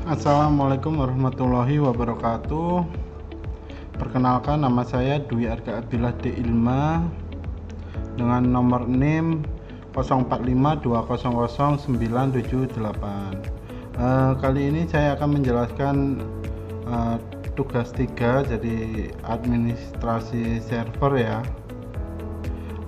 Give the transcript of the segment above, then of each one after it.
Assalamualaikum warahmatullahi wabarakatuh. Perkenalkan, nama saya Dwi Arga Abilah D. Ilma dengan nomor NIM 0452000978. Kali ini saya akan menjelaskan tugas 3, jadi administrasi server ya.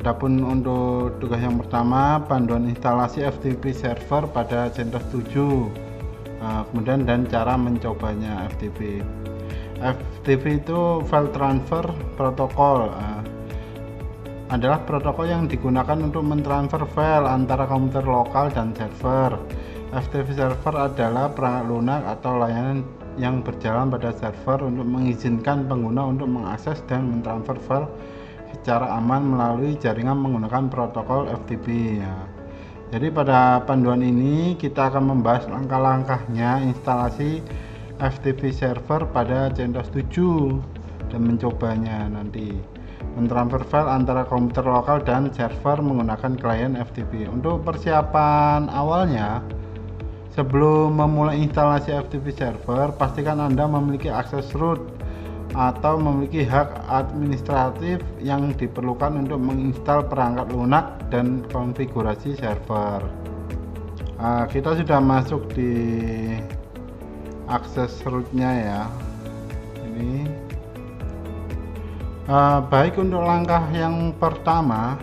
Adapun untuk tugas yang pertama, panduan instalasi FTP server pada CentOS 7. Kemudian dan cara mencobanya. FTP itu file transfer protokol, adalah protokol yang digunakan untuk mentransfer file antara komputer lokal dan server. FTP server adalah perangkat lunak atau layanan yang berjalan pada server untuk mengizinkan pengguna untuk mengakses dan mentransfer file secara aman melalui jaringan menggunakan protokol FTP ya. Jadi pada panduan ini kita akan membahas langkah-langkahnya instalasi FTP server pada CentOS 7 dan mencobanya nanti. Mentransfer file antara komputer lokal dan server menggunakan klien FTP. Untuk persiapan awalnya, sebelum memulai instalasi FTP server, pastikan Anda memiliki akses root atau memiliki hak administratif yang diperlukan untuk menginstal perangkat lunak dan konfigurasi server. Kita sudah masuk di akses rootnya ya. Ini baik, untuk langkah yang pertama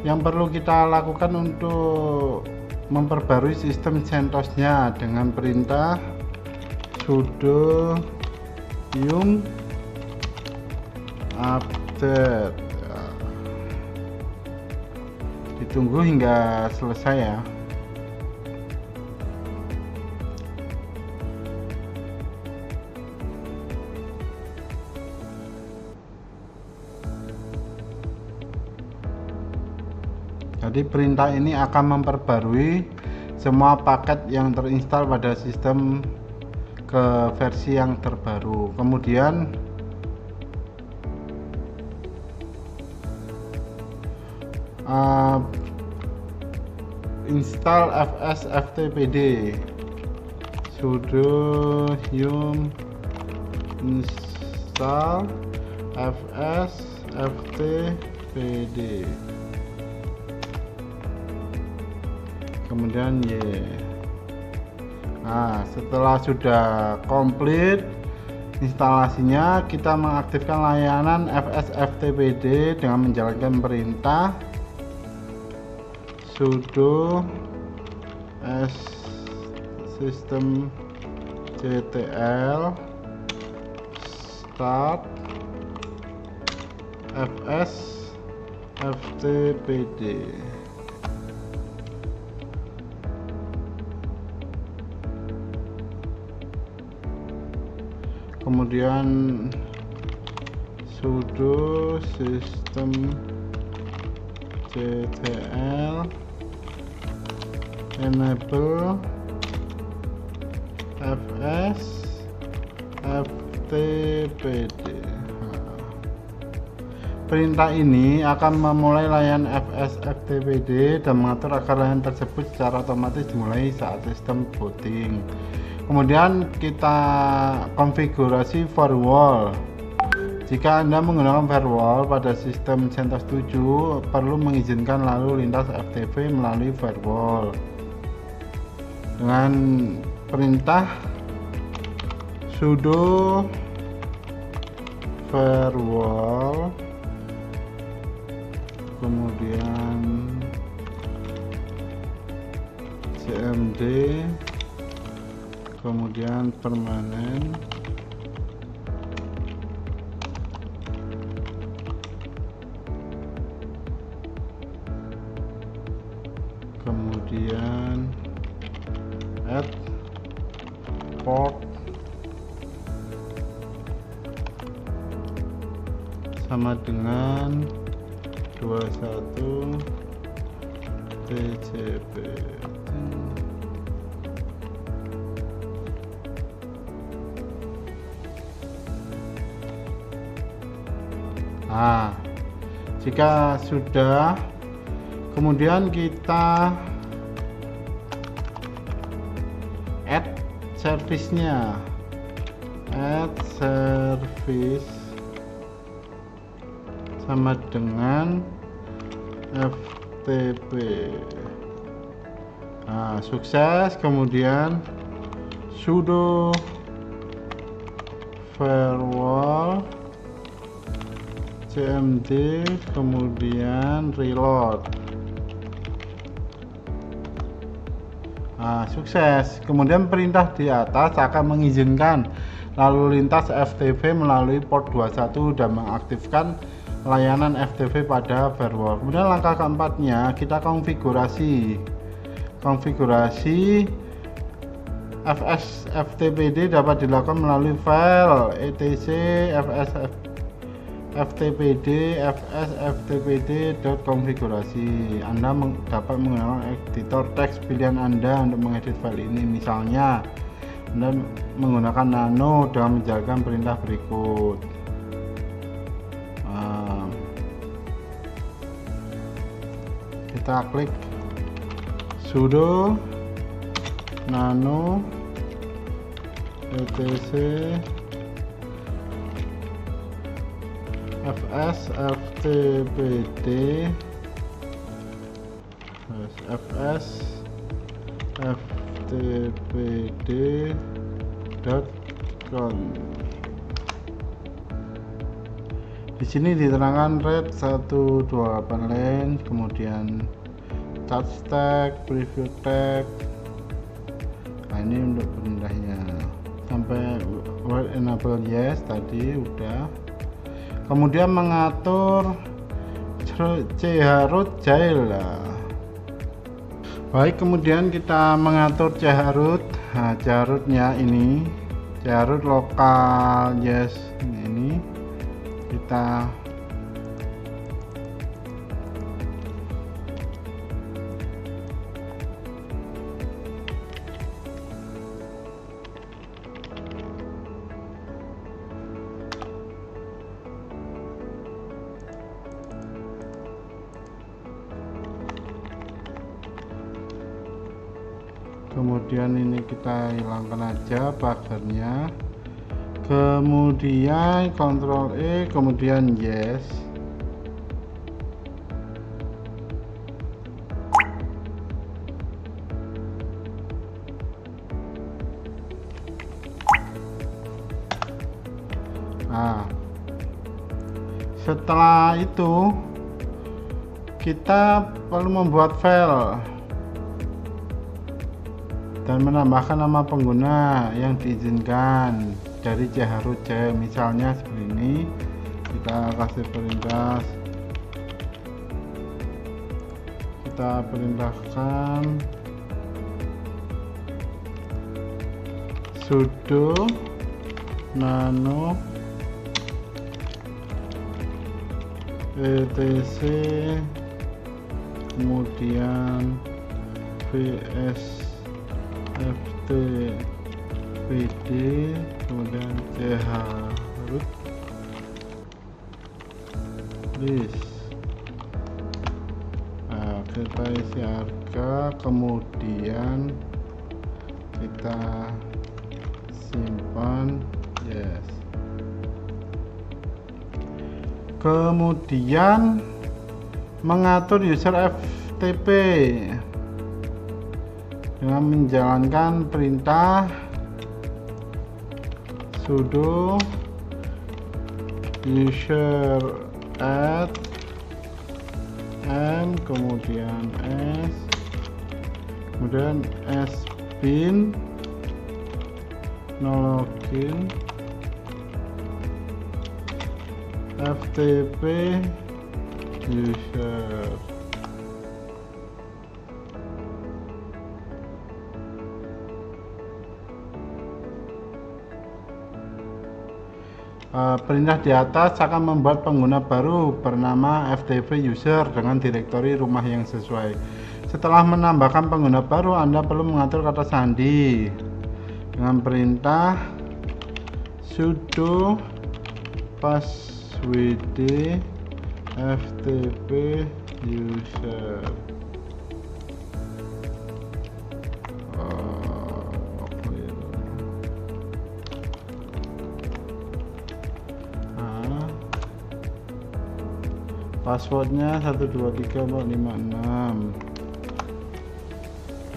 yang perlu kita lakukan untuk memperbarui sistem CentOS-nya dengan perintah sudo yum update. Ditunggu hingga selesai ya. Jadi perintah ini akan memperbarui semua paket yang terinstal pada sistem ke versi yang terbaru. Kemudian install fsftpd, sudo yum install fsftpd, kemudian setelah sudah komplit instalasinya, kita mengaktifkan layanan fsftpd dengan menjalankan perintah sudo systemctl start fsftpd. Kemudian sudo systemctl enable fsftpd. Perintah ini akan memulai layanan fsftpd dan mengatur agar layanan tersebut secara otomatis dimulai saat sistem booting. Kemudian kita konfigurasi firewall. Jika Anda menggunakan firewall pada sistem CentOS 7, perlu mengizinkan lalu lintas FTP melalui firewall dengan perintah sudo firewall, kemudian cmd, kemudian permanen, kemudian add port sama dengan 21 TCP. Jika sudah, kemudian kita add service-nya, add service sama dengan FTP. Nah, sukses. Kemudian sudo firewall cmd, kemudian reload. Nah, sukses. Kemudian perintah di atas akan mengizinkan lalu lintas FTP melalui port 21 dan mengaktifkan layanan FTP pada firewall. Kemudian langkah keempatnya, kita konfigurasi FTPD dapat dilakukan melalui file etc ftpd fs.ftpd.konfigurasi. Anda dapat menggunakan editor teks pilihan Anda untuk mengedit file ini. Misalnya Anda menggunakan nano dengan menjalankan perintah berikut. Kita klik sudo nano etc fs ftpd ftpd.conf. Di sini diterangkan RAID 128 lane, kemudian touch tag, preview tag. Nah, ini untuk perintahnya sampai word enable yes tadi udah. Kemudian mengatur chroot jail. Baik, kemudian kita mengatur chroot. Nah, chrootnya ini chroot lokal yes, ini kita kemudian ini kita hilangkan aja pagarnya, kemudian Ctrl E, kemudian yes. Nah, setelah itu kita perlu membuat file dan menambahkan nama pengguna yang diizinkan dari chroot jail. Misalnya seperti ini, kita kasih perintah, kita perintahkan sudo nano etc kemudian vs ftpd kemudian chroot list. Nah, kita isi harga, kemudian kita simpan yes. Kemudian mengatur user FTP dengan menjalankan perintah sudo user add m kemudian s kemudian sbin no login ftp user. Perintah di atas akan membuat pengguna baru bernama FTP user dengan direktori rumah yang sesuai. Setelah menambahkan pengguna baru, Anda perlu mengatur kata sandi dengan perintah sudo passwd FTP user. passwordnya 123456,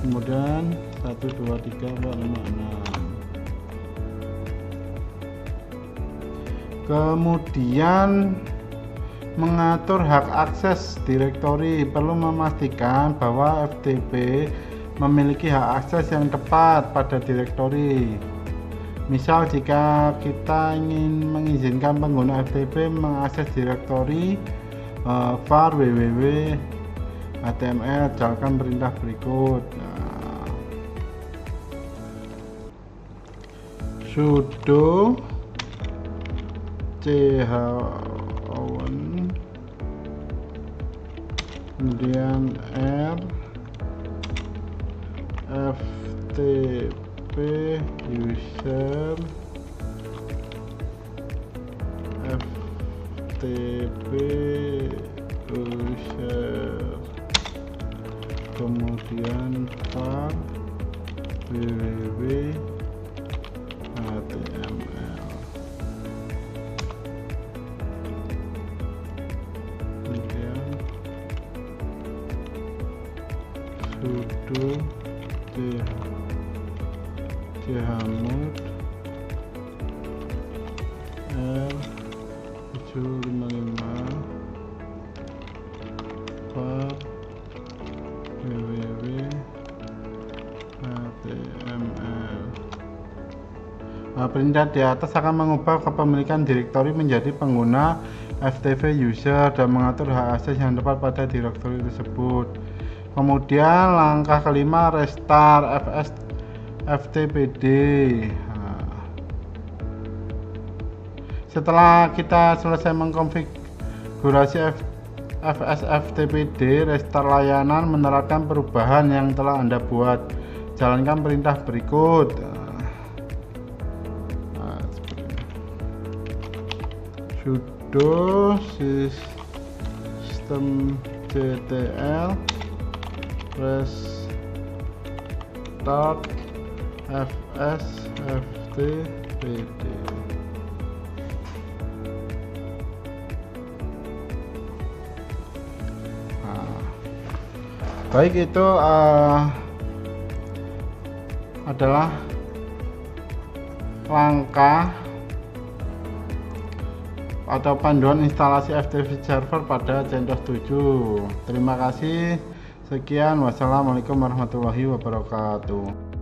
kemudian 123456, kemudian mengatur hak akses direktori. Perlu memastikan bahwa FTP memiliki hak akses yang tepat pada direktori. Misal jika kita ingin mengizinkan pengguna FTP mengakses direktori var www html, jalankan perintah berikut. Sudo chown, kemudian r ftp user kemudian var www html, kemudian sudo chmod r755 var www html. Perintah di atas akan mengubah kepemilikan direktori menjadi pengguna FTP user dan mengatur hak akses yang tepat pada direktori tersebut. Kemudian langkah kelima, restart FTPD. Setelah kita selesai mengkonfigurasi FTPD, restart layanan menerapkan perubahan yang telah Anda buat. Jalankan perintah berikut. Sudo systemctl restart FTPD. Baik, itu adalah langkah atau panduan instalasi FTP server pada CentOS 7. Terima kasih. Sekian, wassalamualaikum warahmatullahi wabarakatuh.